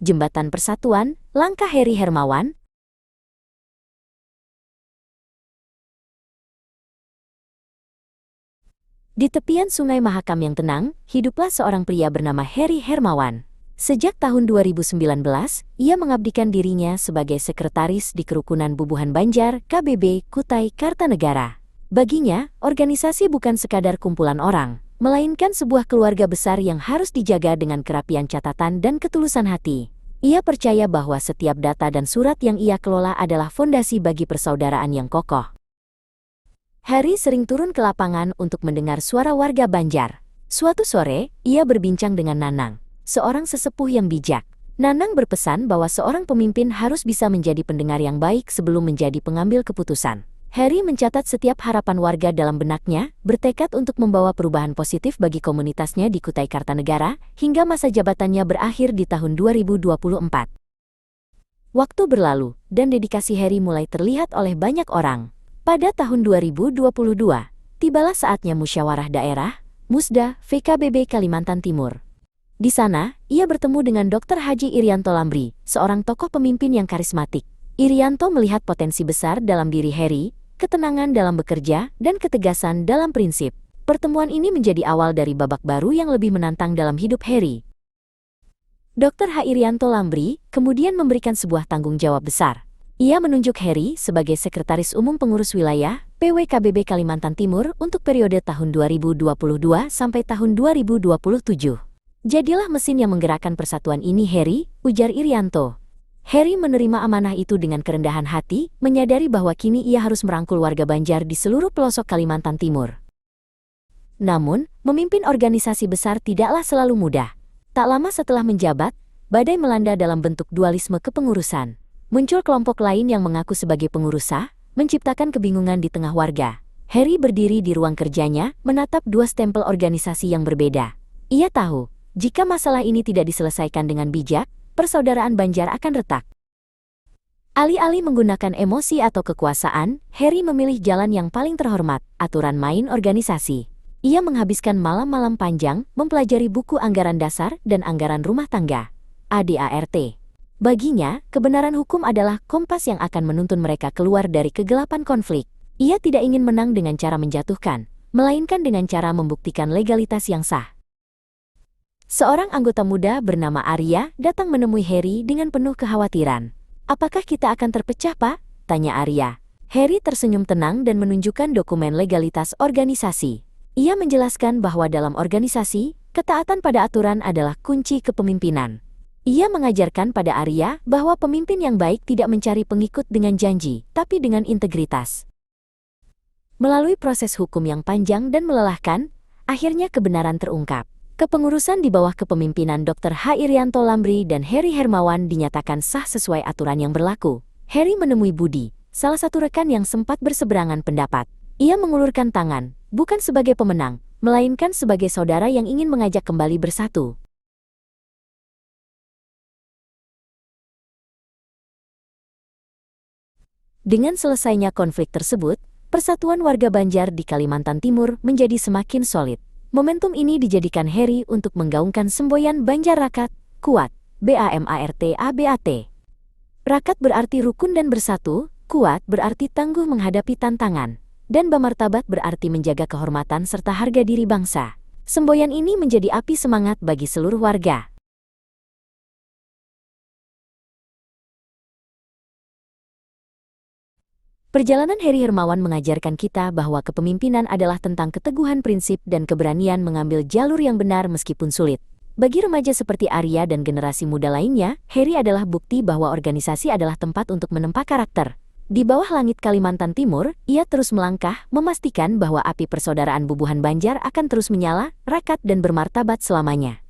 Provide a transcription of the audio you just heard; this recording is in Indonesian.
Jembatan Persatuan, langkah Heri Hermawan. Di tepian Sungai Mahakam yang tenang, hiduplah seorang pria bernama Heri Hermawan. Sejak tahun 2019, ia mengabdikan dirinya sebagai sekretaris di Kerukunan Bubuhan Banjar (KBB) Kutai Kartanegara. Baginya, organisasi bukan sekadar kumpulan orang, melainkan sebuah keluarga besar yang harus dijaga dengan kerapian catatan dan ketulusan hati. Ia percaya bahwa setiap data dan surat yang ia kelola adalah fondasi bagi persaudaraan yang kokoh. Heri sering turun ke lapangan untuk mendengar suara warga Banjar. Suatu sore, ia berbincang dengan Nanang, seorang sesepuh yang bijak. Nanang berpesan bahwa seorang pemimpin harus bisa menjadi pendengar yang baik sebelum menjadi pengambil keputusan. Heri mencatat setiap harapan warga dalam benaknya, bertekad untuk membawa perubahan positif bagi komunitasnya di Kutai Kartanegara, hingga masa jabatannya berakhir di tahun 2024. Waktu berlalu, dan dedikasi Heri mulai terlihat oleh banyak orang. Pada tahun 2022, tibalah saatnya musyawarah daerah, Musda, VKBB Kalimantan Timur. Di sana, ia bertemu dengan Dr. Haji Irianto Lambri, seorang tokoh pemimpin yang karismatik. Irianto melihat potensi besar dalam diri Heri, ketenangan dalam bekerja, dan ketegasan dalam prinsip. Pertemuan ini menjadi awal dari babak baru yang lebih menantang dalam hidup Heri. Dr. H. Irianto Lambri kemudian memberikan sebuah tanggung jawab besar. Ia menunjuk Heri sebagai Sekretaris Umum Pengurus Wilayah PWKBB Kalimantan Timur untuk periode tahun 2022 sampai tahun 2027. Jadilah mesin yang menggerakkan persatuan ini Heri, ujar Irianto. Heri menerima amanah itu dengan kerendahan hati, menyadari bahwa kini ia harus merangkul warga Banjar di seluruh pelosok Kalimantan Timur. Namun, memimpin organisasi besar tidaklah selalu mudah. Tak lama setelah menjabat, badai melanda dalam bentuk dualisme kepengurusan. Muncul kelompok lain yang mengaku sebagai pengurus sah, menciptakan kebingungan di tengah warga. Heri berdiri di ruang kerjanya, menatap dua stempel organisasi yang berbeda. Ia tahu, jika masalah ini tidak diselesaikan dengan bijak, persaudaraan Banjar akan retak. Alih-alih menggunakan emosi atau kekuasaan, Heri memilih jalan yang paling terhormat, aturan main organisasi. Ia menghabiskan malam-malam panjang, mempelajari buku anggaran dasar dan anggaran rumah tangga, ADART. Baginya, kebenaran hukum adalah kompas yang akan menuntun mereka keluar dari kegelapan konflik. Ia tidak ingin menang dengan cara menjatuhkan, melainkan dengan cara membuktikan legalitas yang sah. Seorang anggota muda bernama Arya datang menemui Heri dengan penuh kekhawatiran. "Apakah kita akan terpecah, Pak?" tanya Arya. Heri tersenyum tenang dan menunjukkan dokumen legalitas organisasi. Ia menjelaskan bahwa dalam organisasi, ketaatan pada aturan adalah kunci kepemimpinan. Ia mengajarkan pada Arya bahwa pemimpin yang baik tidak mencari pengikut dengan janji, tapi dengan integritas. Melalui proses hukum yang panjang dan melelahkan, akhirnya kebenaran terungkap. Kepengurusan di bawah kepemimpinan Dr. H. Irianto Lambri dan Heri Hermawan dinyatakan sah sesuai aturan yang berlaku. Heri menemui Budi, salah satu rekan yang sempat berseberangan pendapat. Ia mengulurkan tangan, bukan sebagai pemenang, melainkan sebagai saudara yang ingin mengajak kembali bersatu. Dengan selesainya konflik tersebut, persatuan warga Banjar di Kalimantan Timur menjadi semakin solid. Momentum ini dijadikan Heri untuk menggaungkan semboyan Banjar Rakat, kuat, BAMART-ABAT. Rakat berarti rukun dan bersatu, kuat berarti tangguh menghadapi tantangan, dan Bamartabat berarti menjaga kehormatan serta harga diri bangsa. Semboyan ini menjadi api semangat bagi seluruh warga. Perjalanan Heri Hermawan mengajarkan kita bahwa kepemimpinan adalah tentang keteguhan prinsip dan keberanian mengambil jalur yang benar meskipun sulit. Bagi remaja seperti Arya dan generasi muda lainnya, Heri adalah bukti bahwa organisasi adalah tempat untuk menempa karakter. Di bawah langit Kalimantan Timur, ia terus melangkah, memastikan bahwa api persaudaraan Bubuhan Banjar akan terus menyala, rakat dan bermartabat selamanya.